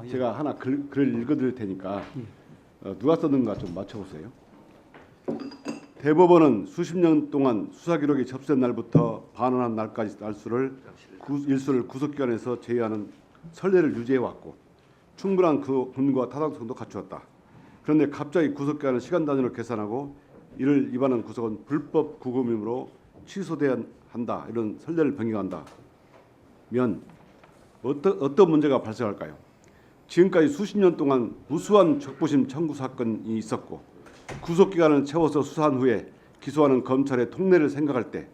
예. 제가 하나 글을 읽어드릴 테니까 누가 썼는가 좀 맞춰보세요. 대법원은 수십 년 동안 수사 기록이 접수된 날부터 반환한 날까지 일수를 구속기관에서 제외하는 선례를 유지해왔고 충분한 그 근거와 타당성도 갖추었다. 그런데 갑자기 구속기간을 시간 단위로 계산하고 이를 위반한 구속은 불법 구금이므로 취소돼야 한다. 이런 선례를 변경한다면 어떤 문제가 발생할까요? 지금까지 수십 년 동안 무수한 적부심 청구 사건이 있었고 구속기간을 채워서 수사한 후에 기소하는 검찰의 통례를 생각할 때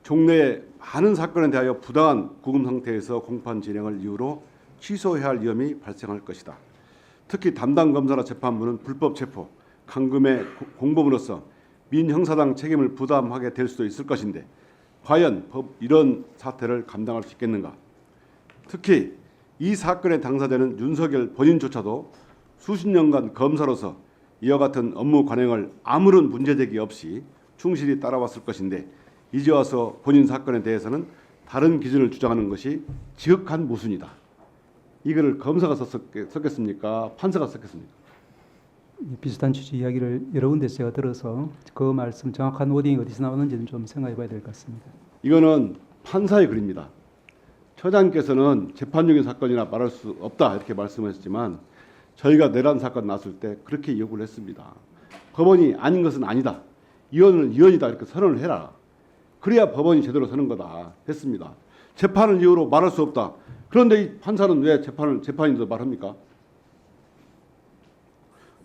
종래의 많은 사건에 대하여 부당한 구금 상태에서 공판 진행을 이유로 취소해야 할 위험이 발생할 것이다. 특히 담당 검사나 재판부는 불법 체포, 감금의 공범으로서 민형사상 책임을 부담하게 될 수도 있을 것인데 과연 이런 사태를 감당할 수 있겠는가? 특히 이 사건의 당사자는 윤석열 본인조차도 수십 년간 검사로서 이와 같은 업무 관행을 아무런 문제제기 없이 충실히 따라왔을 것인데 이제 와서 본인 사건에 대해서는 다른 기준을 주장하는 것이 지극한 모순이다. 이거를 검사가 썼겠습니까? 판사가 썼겠습니까? 비슷한 취지 이야기를 여러 군데서 제가 들어서 그 말씀 정확한 워딩이 어디서 나오는지는 좀 생각해 봐야 될 것 같습니다. 이거는 판사의 글입니다. 처장께서는 재판 중인 사건이나 말할 수 없다 이렇게 말씀하셨지만 저희가 내란 사건 났을 때 그렇게 요구를 했습니다. 법원이 아닌 것은 아니다. 이혼은 이혼이다 이렇게 선언을 해라. 그래야 법원이 제대로 서는 거다 했습니다. 재판을 이유로 말할 수 없다. 그런데 이 판사는 왜 재판인도 말합니까?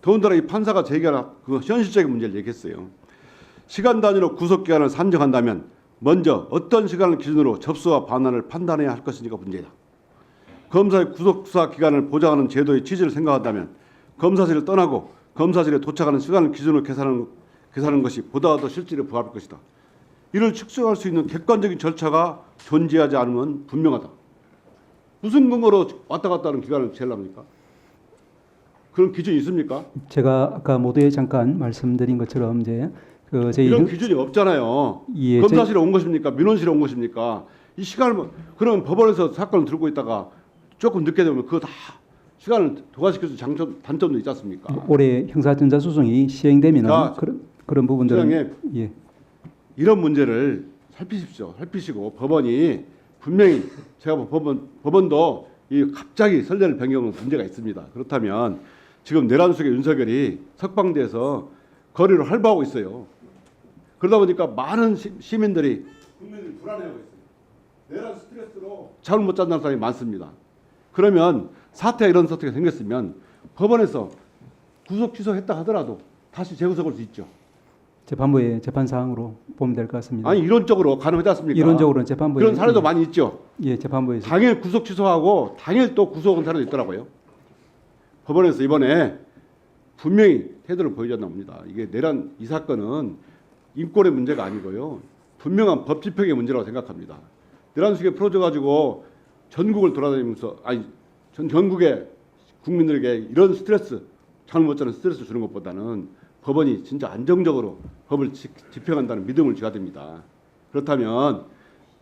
더군다나 이 판사가 제기한 그 현실적인 문제를 얘기했어요. 시간 단위로 구속기간을 산정한다면 먼저 어떤 시간을 기준으로 접수와 반환을 판단해야 할 것인지가 문제다. 검사의 구속수사 기간을 보장하는 제도의 취지를 생각한다면 검사실을 떠나고 검사실에 도착하는 시간을 기준으로 계산하는 것이 보다 더 실질에 부합할 것이다. 이를 측정할 수 있는 객관적인 절차가 존재하지 않으면 분명하다. 무슨 근거로 왔다 갔다 하는 기간을 재려합니까? 그런 기준이 있습니까? 제가 아까 모두에 잠깐 말씀드린 것처럼 이제 이런 기준이 없잖아요. 예, 검사실에 온 것입니까? 민원실에 온 것입니까? 이 시간을 그러면 법원에서 사건을 들고 있다가 조금 늦게 되면 그거 다 시간을 도과시킬 수 있는 단점도 있지 않습니까? 올해 형사전자소송이 시행되면은 자, 그런 부분들은 시장님, 예. 이런 문제를 살피십시오. 살피시고 법원이 분명히 제가 법원도 이 갑자기 선례를 변경하는 문제가 있습니다. 그렇다면 지금 내란 속에 윤석열이 석방돼서 거리를 활보하고 있어요. 그러다 보니까 많은 시민들이 국민들이 불안해하고 있어요. 내란 스트레스로 잠을 못 잔다는 사람이 많습니다. 그러면 이런 사태가 생겼으면 법원에서 구속 취소했다 하더라도 다시 재구속할 수 있죠. 재판부의 재판 사항으로 보면 될 것 같습니다. 아니 이론적으로 가능하지 않습니까? 이론적으로는 재판부에 그런 사례도 많이 있죠. 예, 재판부에서 당일 구속 취소하고 당일 또 구속한 사례도 있더라고요. 법원에서 이번에 분명히 태도를 보여줬나 봅니다. 이게 내란 이 사건은 인권의 문제가 아니고요. 분명한 법 집행의 문제라고 생각합니다. 내란 속에 풀어져가지고 전국을 돌아다니면서 전국의 국민들에게 이런 스트레스, 잠을 못 자는 스트레스 주는 것보다는 법원이 진짜 안정적으로 법을 집행한다는 믿음을 줘야 됩니다. 그렇다면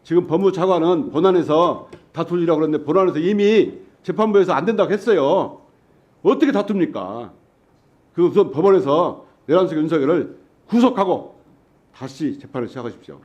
지금 법무차관은 본안에서 다투려고 그러는데 본안에서 이미 재판부에서 안 된다고 했어요. 어떻게 다툽니까? 그 우선 법원에서 내란 속 윤석열을 구속하고 다시 재판을 시작하십시오.